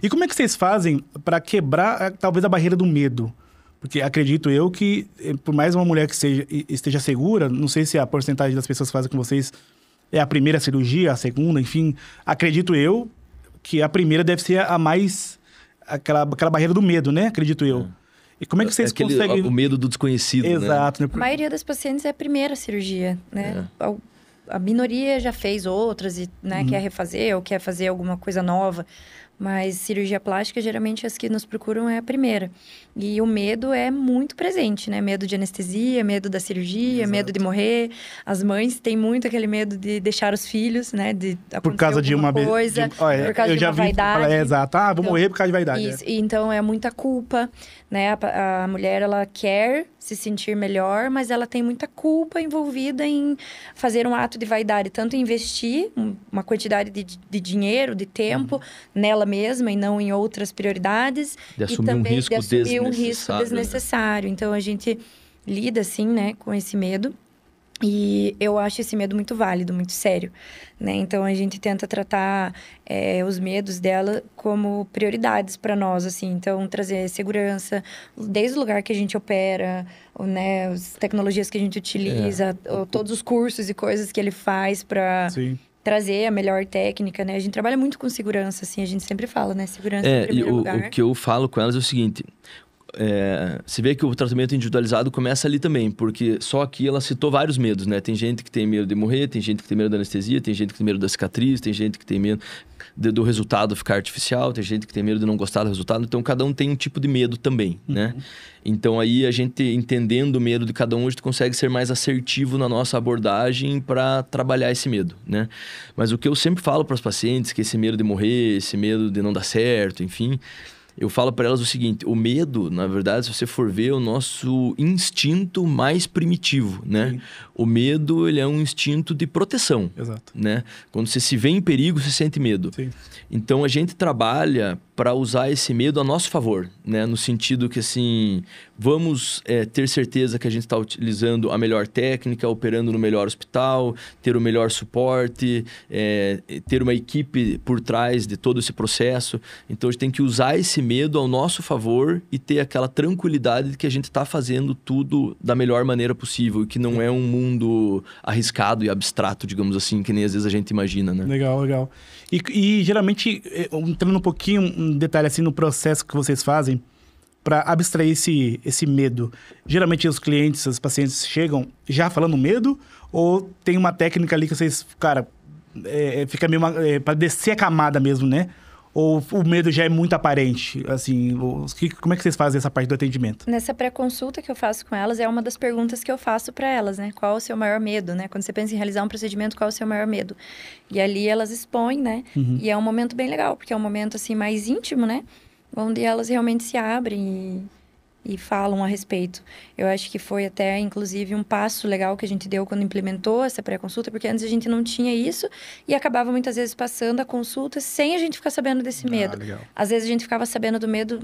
E como é que vocês fazem para quebrar, talvez, a barreira do medo? Porque acredito eu que, por mais uma mulher que esteja segura, não sei se a porcentagem das pessoas que fazem com vocês é a primeira cirurgia, a segunda, enfim. Acredito eu que a primeira deve ser a mais... Aquela barreira do medo, né? Acredito eu. E como é que vocês conseguem... O medo do desconhecido, Exato, né? A maioria das pacientes é a primeira cirurgia, né? A minoria já fez outras e né, quer refazer ou quer fazer alguma coisa nova. Mas cirurgia plástica, geralmente, as que nos procuram é a primeira. E o medo é muito presente, né? Medo de anestesia, medo da cirurgia, medo de morrer. As mães têm muito aquele medo de deixar os filhos, né? De por causa de uma coisa, por causa de uma vaidade. Exato. Vou morrer por causa de vaidade. Isso. Então, é muita culpa, né? A mulher, ela quer se sentir melhor, mas ela tem muita culpa envolvida em fazer um ato de vaidade. Tanto investir uma quantidade de dinheiro, de tempo nela mesma e não em outras prioridades. De assumir um risco desnecessário. Então, a gente lida, assim, né, com esse medo. E eu acho esse medo muito válido, muito sério, né? Então, a gente tenta tratar os medos dela como prioridades para nós, assim. Então, trazer segurança, desde o lugar que a gente opera, né? As tecnologias que a gente utiliza, todos os cursos e coisas que ele faz para... trazer a melhor técnica, né? A gente trabalha muito com segurança, assim, a gente sempre fala, né? Segurança em primeiro lugar. O que eu falo com elas é o seguinte... você vê que o tratamento individualizado começa ali também, porque só aqui ela citou vários medos, né? Tem gente que tem medo de morrer, tem gente que tem medo da anestesia, tem gente que tem medo da cicatriz, tem gente que tem medo do resultado ficar artificial, tem gente que tem medo de não gostar do resultado. Então, cada um tem um tipo de medo também, né? Então, aí, a gente entendendo o medo de cada um, a gente consegue ser mais assertivo na nossa abordagem para trabalhar esse medo, né? Mas o que eu sempre falo para os pacientes, que esse medo de morrer, esse medo de não dar certo, enfim... Eu falo para elas o seguinte, o medo, na verdade, se você for ver, é o nosso instinto mais primitivo, né? O medo, ele é um instinto de proteção, né? Quando você se vê em perigo, você sente medo. Então, a gente trabalha para usar esse medo a nosso favor, né? No sentido que, assim, vamos ter certeza que a gente está utilizando a melhor técnica, operando no melhor hospital, ter o melhor suporte, ter uma equipe por trás de todo esse processo. Então, a gente tem que usar esse medo ao nosso favor e ter aquela tranquilidade de que a gente está fazendo tudo da melhor maneira possível e que não é um mundo arriscado e abstrato, digamos assim, que nem às vezes a gente imagina, né? Legal. E geralmente, entrando um pouquinho, um detalhe assim no processo que vocês fazem para abstrair esse medo. Geralmente os clientes, os pacientes chegam já falando medo ou tem uma técnica ali que vocês, cara, fica meio para descer a camada mesmo, né? Ou o medo já é muito aparente? Assim, como é que vocês fazem essa parte do atendimento? Nessa pré-consulta que eu faço com elas, é uma das perguntas que eu faço para elas, né? Qual o seu maior medo, né? Quando você pensa em realizar um procedimento, qual o seu maior medo? E ali elas expõem, né? E é um momento bem legal, porque é um momento, assim, mais íntimo, né? Onde elas realmente se abrem e falam a respeito. Eu acho que foi até, inclusive, um passo legal que a gente deu quando implementou essa pré-consulta, porque antes a gente não tinha isso e acabava muitas vezes passando a consulta sem a gente ficar sabendo desse medo. Legal. Às vezes a gente ficava sabendo do medo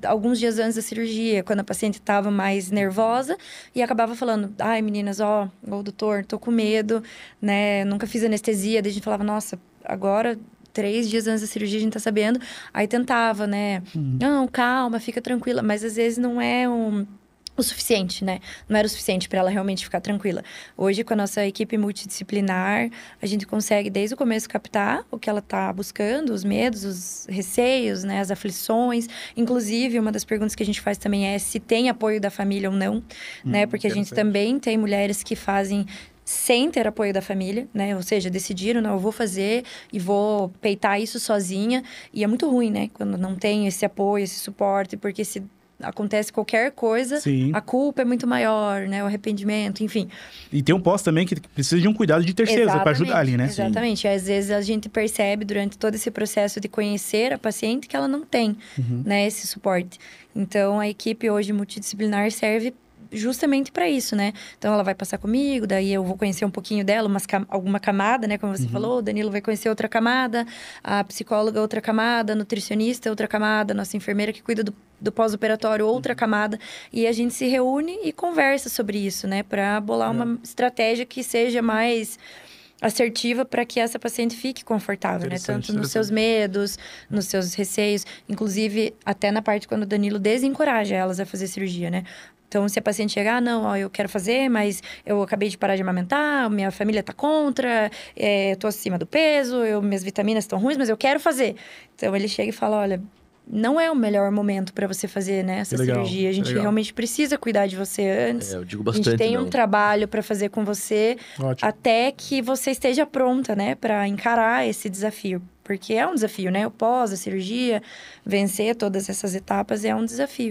alguns dias antes da cirurgia, quando a paciente estava mais nervosa e acabava falando, ai meninas, doutor, tô com medo, né, nunca fiz anestesia. Daí a gente falava, nossa, agora... 3 dias antes da cirurgia, a gente tá sabendo. Aí tentava, né? Não, calma, fica tranquila. Mas às vezes não é o suficiente, né? Não era o suficiente para ela realmente ficar tranquila. Hoje, com a nossa equipe multidisciplinar, a gente consegue, desde o começo, captar o que ela tá buscando, os medos, os receios, né? As aflições. Inclusive, uma das perguntas que a gente faz também é se tem apoio da família ou não, né? Porque a gente também tem mulheres que fazem... sem ter apoio da família, né? Ou seja, decidiram, não, eu vou fazer e vou peitar isso sozinha. E é muito ruim, né? Quando não tem esse apoio, esse suporte, porque se acontece qualquer coisa, a culpa é muito maior, né? O arrependimento, enfim. E tem um pós também que precisa de um cuidado de terceiros para ajudar ali, né? Exatamente. Às vezes a gente percebe durante todo esse processo de conhecer a paciente que ela não tem, né? Esse suporte. Então, a equipe hoje multidisciplinar serve justamente para isso, né? Então, ela vai passar comigo, daí eu vou conhecer um pouquinho dela, alguma camada, né? Como você falou, o Danilo vai conhecer outra camada, a psicóloga outra camada, a nutricionista outra camada, a nossa enfermeira que cuida do pós-operatório outra camada. E a gente se reúne e conversa sobre isso, né? Para bolar uma estratégia que seja mais assertiva para que essa paciente fique confortável, né? Tanto nos seus medos, nos seus receios. Inclusive, até na parte quando o Danilo desencoraja elas a fazer cirurgia, né? Então, se a paciente chegar, não, ó, eu quero fazer, mas eu acabei de parar de amamentar, minha família tá contra, eu tô acima do peso, minhas vitaminas estão ruins, mas eu quero fazer. Então, ele chega e fala, olha, não é o melhor momento para você fazer, né, essa cirurgia. A gente realmente precisa cuidar de você antes. Eu digo bastante, a gente tem um trabalho para fazer com você, até que você esteja pronta, né, para encarar esse desafio. Porque é um desafio, né? O pós, a cirurgia, vencer todas essas etapas é um desafio.